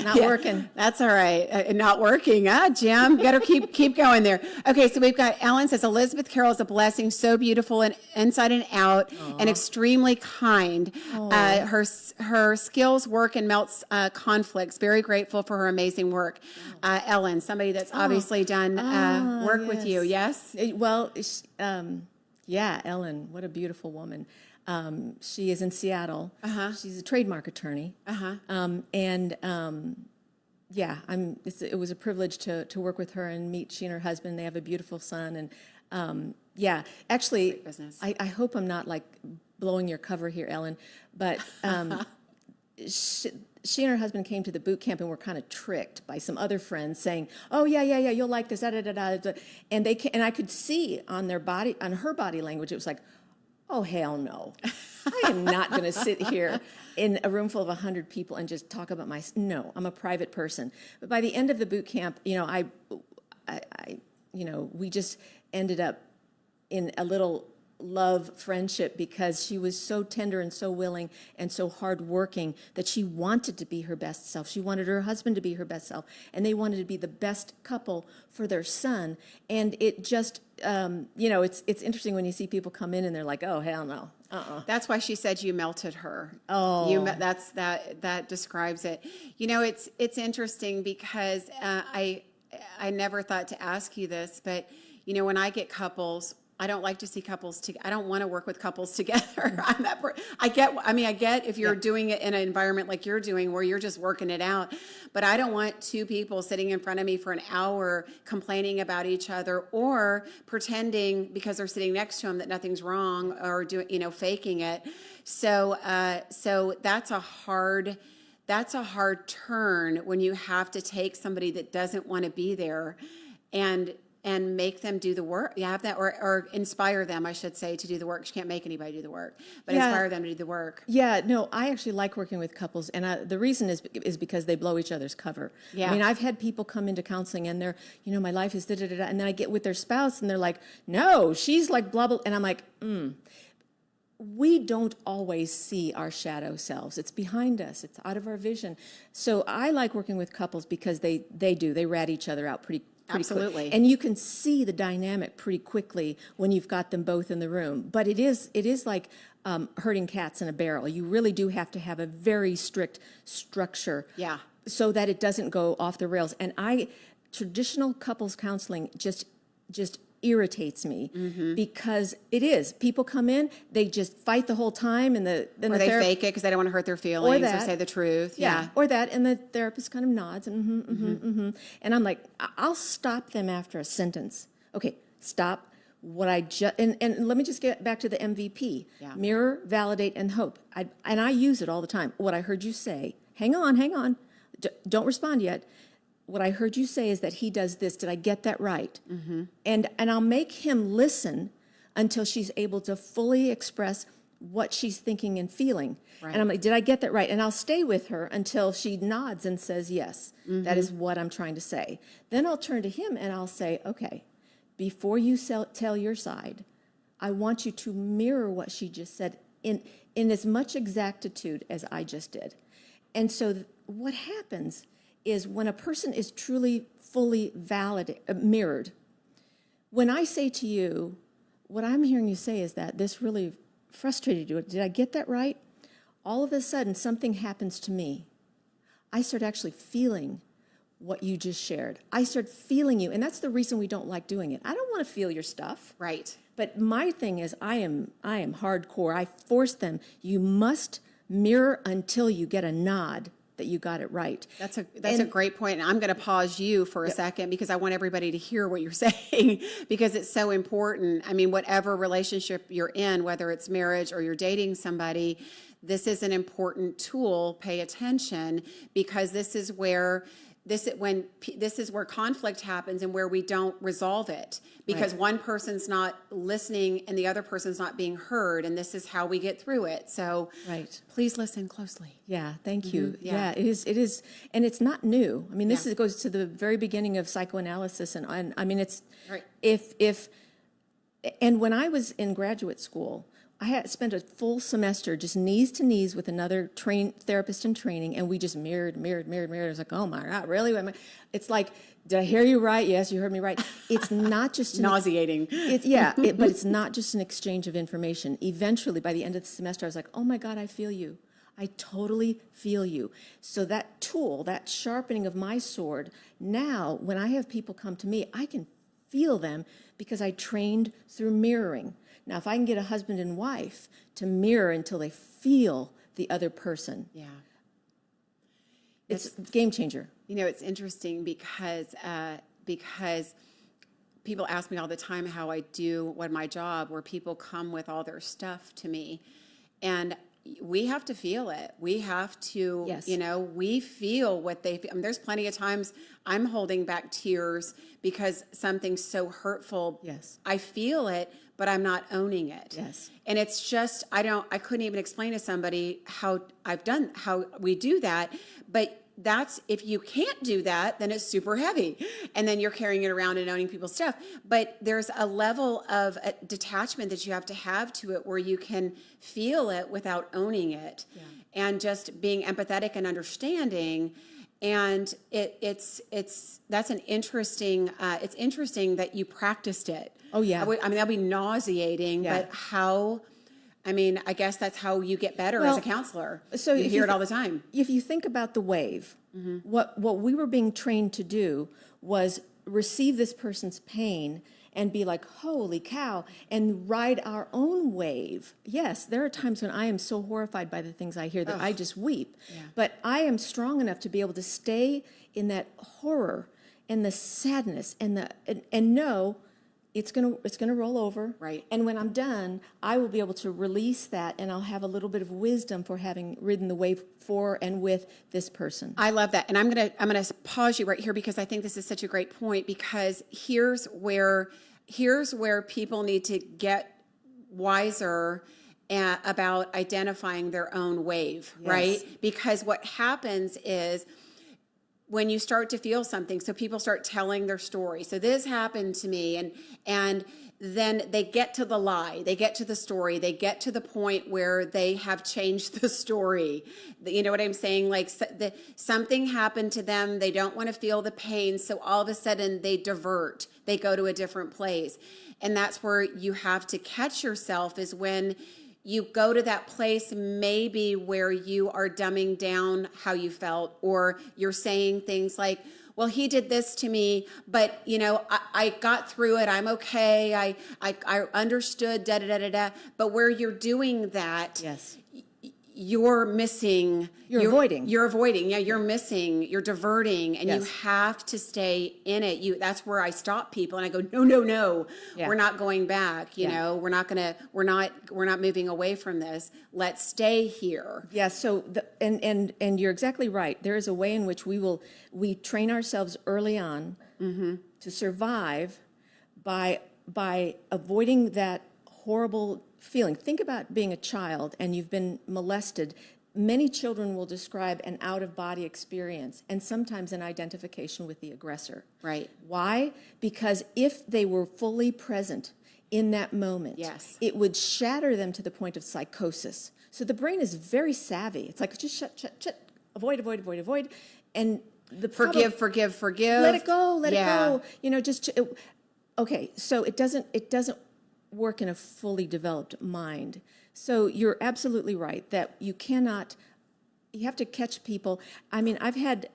Not working. That's all right. Not working, Jim? Better keep going there. Okay, so we've got Ellen says, Elizabeth Carroll is a blessing, so beautiful and inside and out, and extremely kind. Her skills work and melts conflicts. Very grateful for her amazing work. Ellen, somebody that's obviously done work with you, yes? Well, yeah, Ellen, what a beautiful woman. She is in Seattle. She's a trademark attorney. It was a privilege to work with her and meet she and her husband. They have a beautiful son. And actually, I hope I'm not like blowing your cover here, Ellen, but she and her husband came to the boot camp and were kind of tricked by some other friends saying, "Oh yeah, you'll like this." And I could see on her body language, it was like, oh, hell no. I am not going to sit here in a room full of 100 people and just talk about no, I'm a private person. But by the end of the boot camp, we just ended up in a little love friendship because she was so tender and so willing and so hardworking that she wanted to be her best self. She wanted her husband to be her best self, and they wanted to be the best couple for their son. And it just, it's interesting when you see people come in and they're like, oh, hell no. That's why she said you melted her. Oh, that describes it. It's interesting because I never thought to ask you this, but when I get couples, I don't like to see couples I don't want to work with couples together. I get if you're doing it in an environment like you're doing where you're just working it out, but I don't want two people sitting in front of me for an hour complaining about each other or pretending because they're sitting next to them that nothing's wrong or faking it. So that's a hard turn when you have to take somebody that doesn't want to be there and make them do the work. You have that, or inspire them, I should say, to do the work. You can't make anybody do the work, but inspire them to do the work. Yeah, no, I actually like working with couples, and the reason is because they blow each other's cover. Yeah. I mean, I've had people come into counseling, and they're, my life is da-da-da-da, and then I get with their spouse, and they're like, no, she's like blah, blah, and I'm like, we don't always see our shadow selves. It's behind us. It's out of our vision. So I like working with couples because they rat each other out pretty Absolutely. Quick. And you can see the dynamic pretty quickly when you've got them both in the room. But it is like herding cats in a barrel. You really do have to have a very strict structure so that it doesn't go off the rails. And traditional couples counseling just irritates me because people come in, they just fight the whole time, and they fake it because they don't want to hurt their feelings or say the truth. Or that, and the therapist kind of nods and I'm like, I'll stop them after a sentence. Okay, stop. And let me just get back to the MVP. Yeah. Mirror, validate, and hope. I use it all the time. What I heard you say. Hang on. Don't respond yet. What I heard you say is that he does this. Did I get that right? And I'll make him listen until she's able to fully express what she's thinking and feeling. Right. And I'm like, did I get that right? And I'll stay with her until she nods and says, yes, that is what I'm trying to say. Then I'll turn to him and I'll say, okay, before you tell your side, I want you to mirror what she just said in as much exactitude as I just did. And so what happens is when a person is truly, fully mirrored, when I say to you, what I'm hearing you say is that this really frustrated you. Did I get that right? all of a sudden something happens to me. I start actually feeling what you just shared. I start feeling you, and that's the reason we don't like doing it. I don't want to feel your stuff. Right. But my thing is, I am hardcore. I force them. You must mirror until you get a nod that you got it right. That's a great point. And I'm going to pause you for a second because I want everybody to hear what you're saying because it's so important. I mean, whatever relationship you're in, whether it's marriage or you're dating somebody, this is an important tool. Pay attention because this is where conflict happens and where we don't resolve it because one person's not listening and the other person's not being heard, and this is how we get through it. So please listen closely. Yeah, thank you. Yeah, it is, and it's not new. I mean, this goes to the very beginning of psychoanalysis, and I mean, it's and when I was in graduate school, I had spent a full semester just knees to knees with another therapist in training, and we just mirrored. I was like, oh my God, really? It's like, did I hear you right? Yes, you heard me right. It's not just nauseating. But it's not just an exchange of information. Eventually, by the end of the semester, I was like, oh my God, I feel you. I totally feel you. So that tool, that sharpening of my sword, now when I have people come to me, I can feel them because I trained through mirroring. Now, if I can get a husband and wife to mirror until they feel the other person, it's a game changer. You know, it's interesting because people ask me all the time how I do my job, where people come with all their stuff to me, and we have to feel it. We have to, we feel what they feel. I mean, there's plenty of times I'm holding back tears because something's so hurtful. Yes. I feel it, but I'm not owning it. Yes. And it's just, I couldn't even explain to somebody how we do that. But that's, if you can't do that, then it's super heavy. And then you're carrying it around and owning people's stuff. But there's a level of detachment that you have to it where you can feel it without owning it. Yeah. And just being empathetic and understanding. And it's an interesting, it's interesting that you practiced it. Oh, yeah. I mean, that'd be nauseating, but I guess that's how you get better as a counselor. So you hear it all the time. If you think about the wave, what we were being trained to do was receive this person's pain and be like, holy cow, and ride our own wave. Yes, there are times when I am so horrified by the things I hear that I just weep. Yeah. But I am strong enough to be able to stay in that horror and the sadness and know it's gonna roll over. Right. And when I'm done, I will be able to release that, and I'll have a little bit of wisdom for having ridden the wave for and with this person. I love that. And I'm gonna pause you right here because I think this is such a great point, because here's where people need to get wiser about identifying their own wave, right? Because what happens is, when you start to feel something, so people start telling their story. So this happened to me, and then they get to the lie, they get to the story, they get to the point where they have changed the story. You know what I'm saying? Like something happened to them, they don't want to feel the pain, so all of a sudden they divert, they go to a different place. And that's where you have to catch yourself, is when you go to that place maybe where you are dumbing down how you felt, or you're saying things like, well, he did this to me, but I got through it. I'm okay. I understood, da-da-da-da-da. But where you're doing that, you're missing. You're avoiding. Yeah, you're missing. You're diverting, and you have to stay in it. That's where I stop people, and I go, no. We're not going back. We're not moving away from this. Let's stay here. Yeah. So and you're exactly right. There is a way in which we train ourselves early on to survive by avoiding that horrible feeling. Think about being a child and you've been molested. Many children will describe an out-of-body experience and sometimes an identification with the aggressor. Right. Why? Because if they were fully present in that moment, it would shatter them to the point of psychosis. So the brain is very savvy. It's like, just shut, avoid. And the forgive. Let it go. Okay, so it doesn't work in a fully developed mind. So you're absolutely right that you have to catch people. I mean, I've had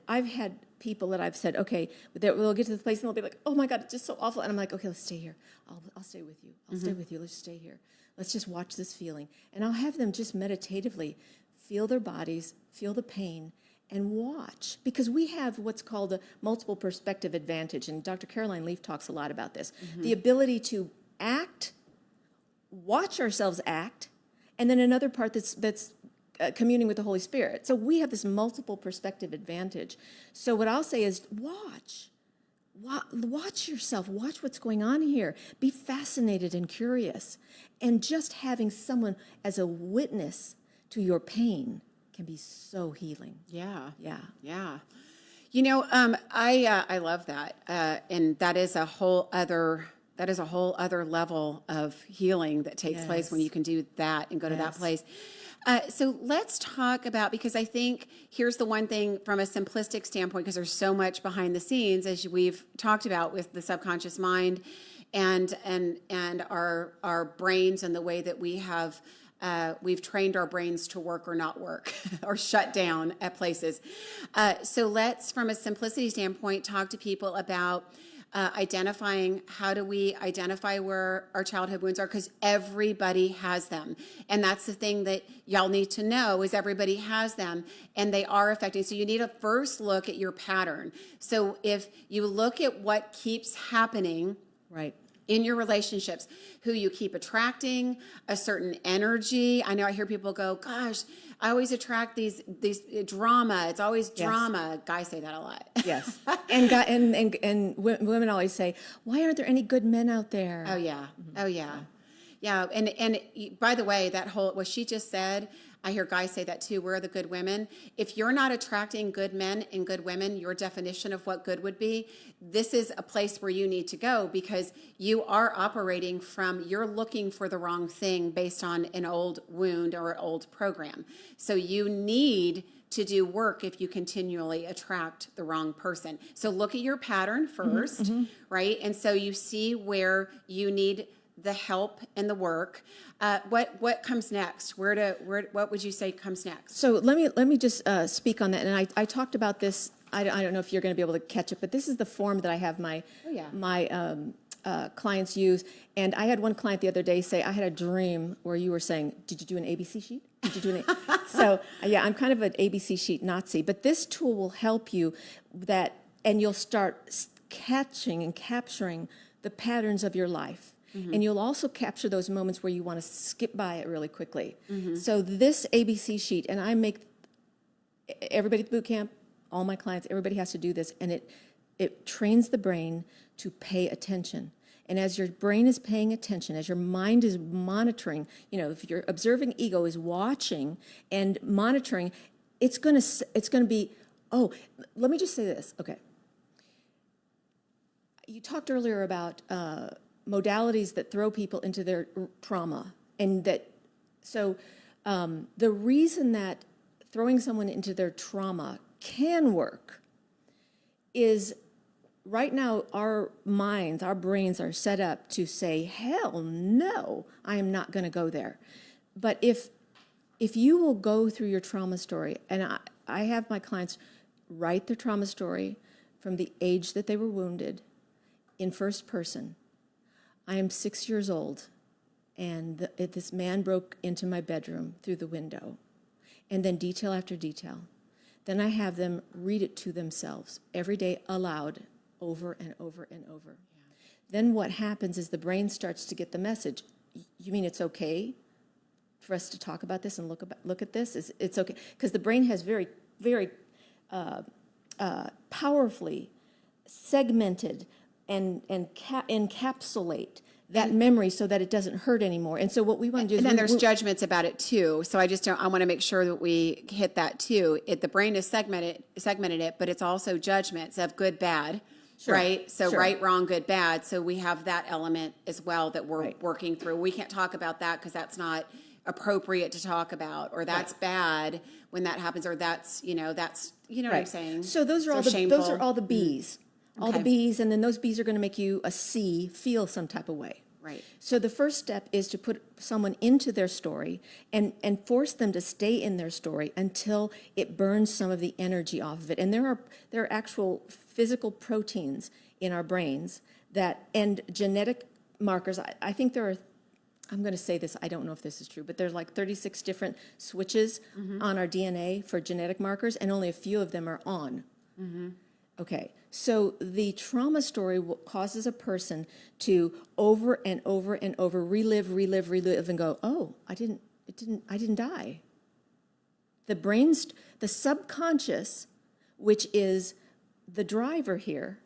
people that I've said, okay, we'll get to this place and they'll be like, oh my God, it's just so awful. And I'm like, okay, let's stay here. I'll stay with you. I'll stay with you. Let's stay here. Let's just watch this feeling. And I'll have them just meditatively feel their bodies, feel the pain, and watch. Because we have what's called a multiple perspective advantage. And Dr. Caroline Leaf talks a lot about this. The ability to act, watch ourselves act, and then another part that's communing with the Holy Spirit. So we have this multiple perspective advantage. So what I'll say is watch yourself, watch what's going on here. Be fascinated and curious. And just having someone as a witness to your pain can be so healing. Yeah. Yeah. Yeah. You know, I love that. And that is a whole other level of healing that takes place when you can do that and go to that place. So let's talk about, because I think here's the one thing from a simplistic standpoint, because there's so much behind the scenes, as we've talked about with the subconscious mind and our brains and the way that we've trained our brains to work or not work or shut down at places. So let's, from a simplicity standpoint, talk to people about identifying, how do we identify where our childhood wounds are, because everybody has them. And that's the thing that y'all need to know, is everybody has them and they are affecting. So you need to first look at your pattern. So if you look at what keeps happening in your relationships, who you keep attracting, a certain energy. I know I hear people go, gosh, I always attract these drama. It's always drama. Guys say that a lot. Yes. And women always say, why aren't there any good men out there? Oh yeah. Oh yeah. Yeah. And by the way, what she just said, I hear guys say that too. Where are the good women? If you're not attracting good men and good women, your definition of what good would be, this is a place where you need to go, because you are operating you're looking for the wrong thing based on an old wound or an old program. So you need to do work if you continually attract the wrong person. So look at your pattern first, right? And so you see where you need the help and the work. What comes next? What would you say comes next? So let me just speak on that. And I talked about this. I don't know if you're going to be able to catch it, but this is the form that I have my clients use. And I had one client the other day say, I had a dream where you were saying, did you do an ABC sheet? Did you do an So yeah, I'm kind of an ABC sheet Nazi, but this tool will help you and you'll start catching and capturing the patterns of your life. And you'll also capture those moments where you want to skip by it really quickly. So this ABC sheet, and I make everybody at the boot camp, all my clients, everybody has to do this, and it trains the brain to pay attention. And as your brain is paying attention, as your mind is monitoring, if your observing ego is watching and monitoring, it's going to be, let me just say this. Okay. You talked earlier about modalities that throw people into their trauma, and the reason that throwing someone into their trauma can work is right now our brains are set up to say, hell no, I am not going to go there. But if you will go through your trauma story, and I have my clients write their trauma story from the age that they were wounded in first person. I am 6 years old, and this man broke into my bedroom through the window, and then detail after detail. Then I have them read it to themselves every day aloud, over and over and over. Yeah. Then what happens is the brain starts to get the message. You mean it's okay for us to talk about this and look at this? It's okay, because the brain has very, very powerfully segmented and encapsulate that memory so that it doesn't hurt anymore. And so what we want to do is... And then there's judgments about it too. So I want to make sure that we hit that too. The brain is segmented it, but it's also judgments of good, bad, right? So right, wrong, good, bad. So we have that element as well that we're working through. We can't talk about that because that's not appropriate to talk about, or that's bad when that happens, or that's, what I'm saying? So those are all the B's. All the B's, and then those B's are going to make you a C feel some type of way. Right. So the first step is to put someone into their story and force them to stay in their story until it burns some of the energy off of it. And there are actual physical proteins in our brains that, and genetic markers. I think there are, I'm going to say this, I don't know if this is true, but there's like 36 different switches on our DNA for genetic markers, and only a few of them are on. Okay, so the trauma story causes a person to over and over and over relive, and go, oh, I didn't die. The subconscious, which is the driver here,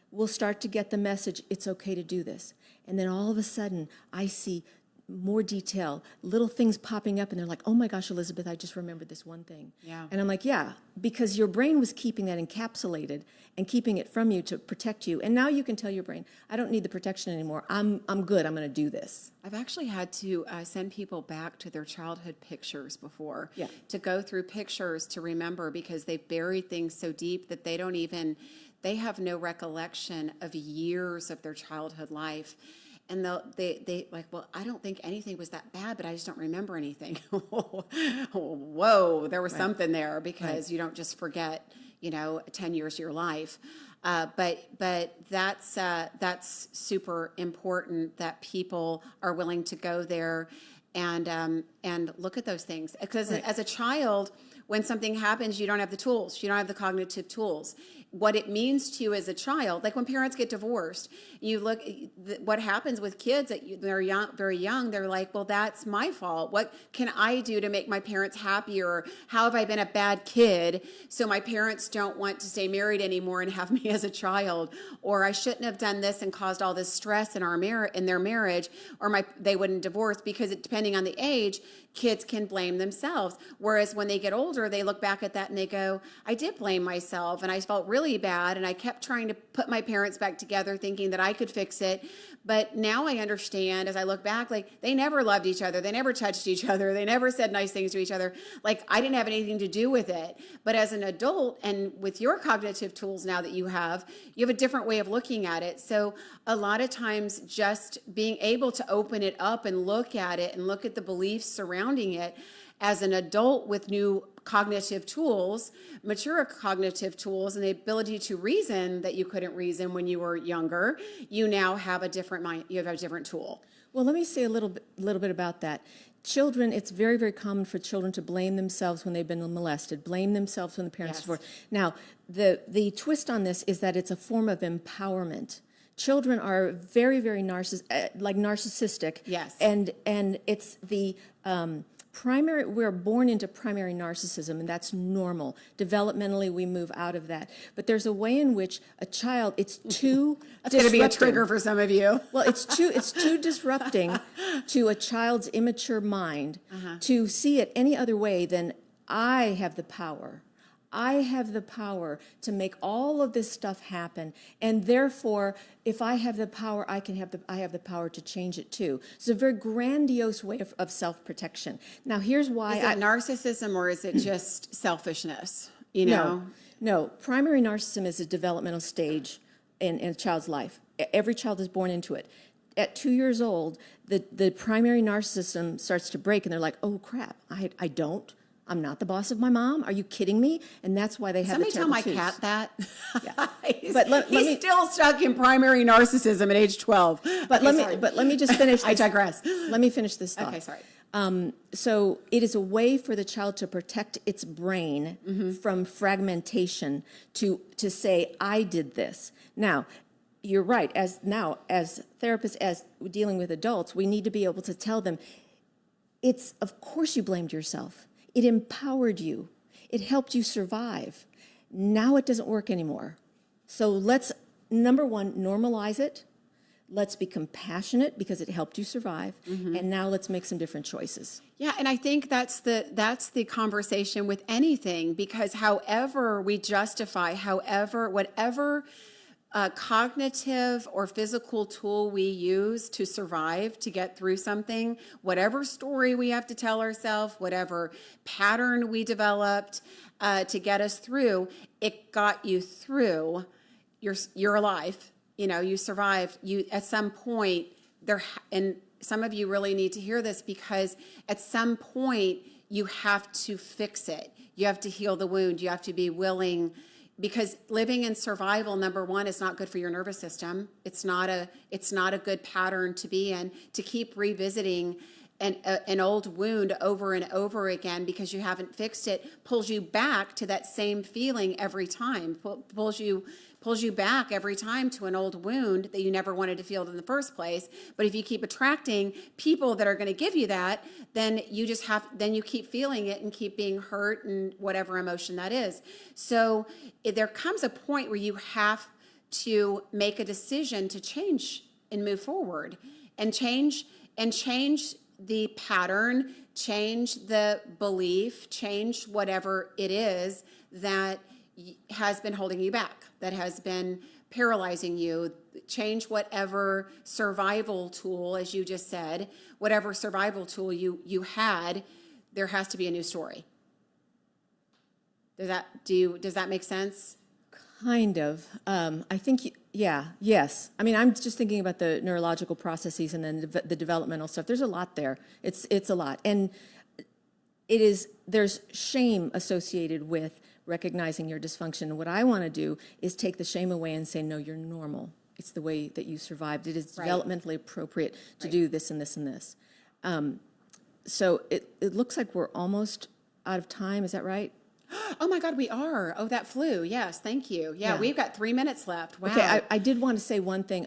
will start to get the message, it's okay to do this. And then all of a sudden, I see more detail, little things popping up, and they're like, oh my gosh, Elizabeth, I just remembered this one thing. Yeah. And I'm like, yeah, because your brain was keeping that encapsulated and keeping it from you to protect you. And now you can tell your brain, I don't need the protection anymore. I'm good. I'm going to do this. I've actually had to send people back to their childhood pictures before, Yeah. to go through pictures to remember, because they've buried things so deep that they have no recollection of years of their childhood life. And they like, well, I don't think anything was that bad, but I just don't remember anything. Whoa, there was something there, because you don't just forget, 10 years of your life. But that's super important that people are willing to go there and look at those things. Because as a child, when something happens, you don't have the tools. You don't have the cognitive tools. What it means to you as a child, like when parents get divorced, you look, what happens with kids that they're young, very young, they're like, well, that's my fault. What can I do to make my parents happier? How have I been a bad kid so my parents don't want to stay married anymore and have me as a child? Or I shouldn't have done this and caused all this stress in their marriage, or they wouldn't divorce, because depending on the age, kids can blame themselves. Whereas when they get older, they look back at that and they go, I did blame myself and I felt really bad, and I kept trying to put my parents back together thinking that I could fix it. But now I understand, as I look back, like, they never loved each other. They never touched each other. They never said nice things to each other. Like, I didn't have anything to do with it. But as an adult, and with your cognitive tools now that you have a different way of looking at it. So a lot of times, just being able to open it up and look at it and look at the beliefs surrounding it as an adult with new cognitive tools, mature cognitive tools, and the ability to reason that you couldn't reason when you were younger, you now have a different mind. You have a different tool. Well, let me say a little bit about that. Children, it's very, very common for children to blame themselves when they've been molested, blame themselves when the parents divorced. Now, the twist on this is that it's a form of empowerment. Children are very, very narcissistic. Yes. And it's the we're born into primary narcissism, and that's normal. Developmentally, we move out of that. But there's a way in which a child, it's too That's going to be a trigger for some of you. Well, it's too disrupting to a child's immature mind to see it any other way than, I have the power. I have the power to make all of this stuff happen, and therefore, if I have the power, I have the power to change it too. It's a very grandiose way of self-protection. Now, here's why. Is it narcissism, or is it just selfishness? No. Primary narcissism is a developmental stage in a child's life. Every child is born into it. At 2 years old, the primary narcissism starts to break, and they're like, oh crap, I'm not the boss of my mom. Are you kidding me? And that's why they have Somebody the tell my twos. cat that. Yeah. He's still stuck in primary narcissism at age 12. But let me just finish. I digress. Let me finish this thought. Okay, sorry. So it is a way for the child to protect its brain from fragmentation, to say, I did this. Now, you're right. As therapists, as dealing with adults, we need to be able to tell them, of course you blamed yourself. It empowered you. It helped you survive. Now it doesn't work anymore. So let's, number one, normalize it. Let's be compassionate because it helped you survive. And now let's make some different choices. Yeah, and I think that's the conversation with anything, because however we justify, whatever cognitive or physical tool we use to survive, to get through something, whatever story we have to tell ourselves, whatever pattern we developed to get us through, it got you through. You're alive. You survived. You, at some point, and some of you really need to hear this, because at some point you have to fix it. You have to heal the wound. You have to be willing, because living in survival, number one, is not good for your nervous system. It's not a good pattern to be in, to keep revisiting an old wound over and over again because you haven't fixed it. Pulls you back to that same feeling every time. Pulls you back every time to an old wound that you never wanted to feel in the first place. But if you keep attracting people that are going to give you that, then you keep feeling it and keep being hurt and whatever emotion that is. So there comes a point where you have to make a decision to change and move forward and change the pattern, change the belief, change whatever it is that has been holding you back, that has been paralyzing you. Change whatever survival tool, as you just said, whatever survival tool you had. There has to be a new story. Does that make sense? Kind of. I think, yes. I mean, I'm just thinking about the neurological processes and then the developmental stuff. There's a lot there. It's a lot. And there's shame associated with recognizing your dysfunction. And what I want to do is take the shame away and say, no, you're normal. It's the way that you survived. It is developmentally appropriate to do this and this and this. So it looks like we're almost out of time. Is that right? Oh my God, we are. Oh, that flew. Yes, thank you. Yeah, we've got 3 minutes left. Wow. Okay, I did want to say one thing.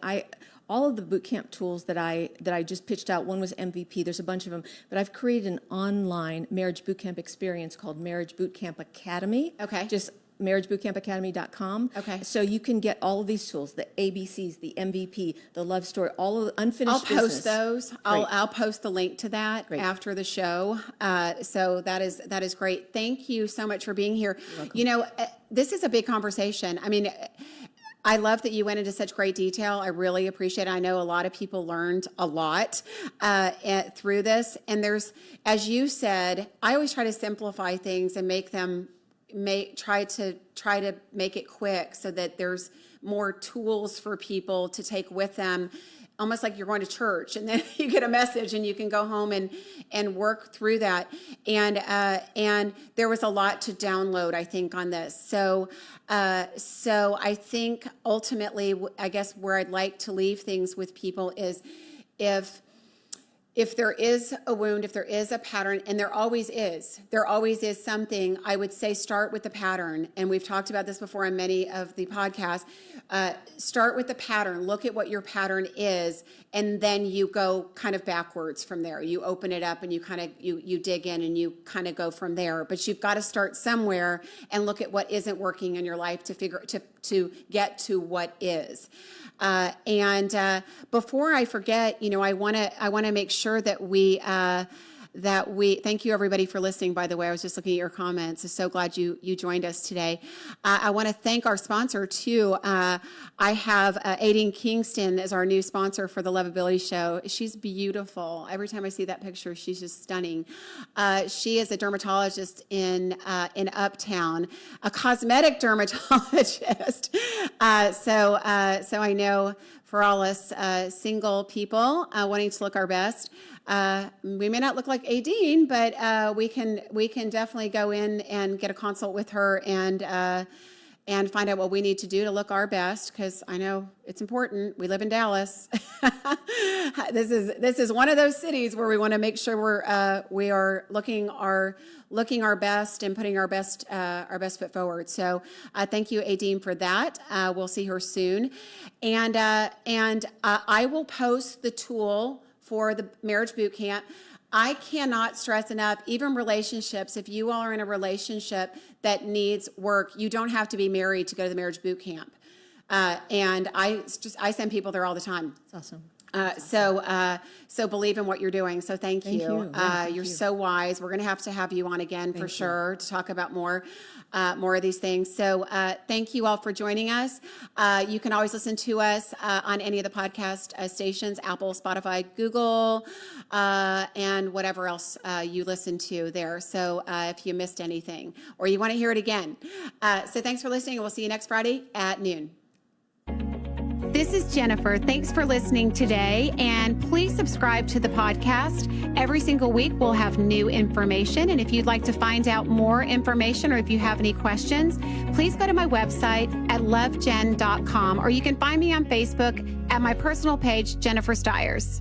All of the boot camp tools that I just pitched out, one was MVP, there's a bunch of them, but I've created an online marriage boot camp experience called Marriage Boot Camp Academy. Okay. Just marriagebootcampacademy.com. Okay. So you can get all of these tools, the ABCs, the MVP, the love story, all of the unfinished business. I'll post those. I'll post the link to that after the show. So that is great. Thank you so much for being here. You know, this is a big conversation. I mean, I love that you went into such great detail. I really appreciate it. I know a lot of people learned a lot through this. And there's, as you said, I always try to simplify things and try to make it quick so that there's more tools for people to take with them, almost like you're going to church and then you get a message and you can go home and work through that. And there was a lot to download, I think, on this. So I think ultimately, I guess where I'd like to leave things with people is if there is a wound, if there is a pattern, and there always is something, I would say start with the pattern. And we've talked about this before on many of the podcasts. Start with the pattern, look at what your pattern is, and then you go kind of backwards from there. You open it up and you kind of, you dig in and you kind of go from there. But you've got to start somewhere and look at what isn't working in your life to get to what is. And before I forget, you know, I want to make sure that we thank you everybody for listening. By the way, I was just looking at your comments. I'm so glad you joined us today. I want to thank our sponsor too. I have Aideen Kingston as our new sponsor for the Lovability Show. She's beautiful. Every time I see that picture, she's just stunning. She is a dermatologist in Uptown, a cosmetic dermatologist. So I know for all us single people wanting to look our best, we may not look like Aideen, but we can definitely go in and get a consult with her and find out what we need to do to look our best, because I know it's important. We live in Dallas. This is one of those cities where we want to make sure we are looking our best and putting our best foot forward. So thank you, Aideen, for that. We'll see her soon, and I will post the tool for the Marriage Boot Camp. I cannot stress enough, even relationships, if you are in a relationship that needs work, you don't have to be married to go to the Marriage Boot Camp. And I send people there all the time. That's awesome. So believe in what you're doing. So thank you. You're so wise. We're going to have you on again for sure to talk about more of these things. So thank you all for joining us. You can always listen to us on any of the podcast stations, Apple, Spotify, Google, and whatever else you listen to there. So if you missed anything or you want to hear it again. So thanks for listening, and we'll see you next Friday at noon. This is Jennifer. Thanks for listening today, and please subscribe to the podcast. Every single week we'll have new information, and if you'd like to find out more information or if you have any questions, please go to my website at lovejen.com, or you can find me on Facebook at my personal page, Jennifer Stiers.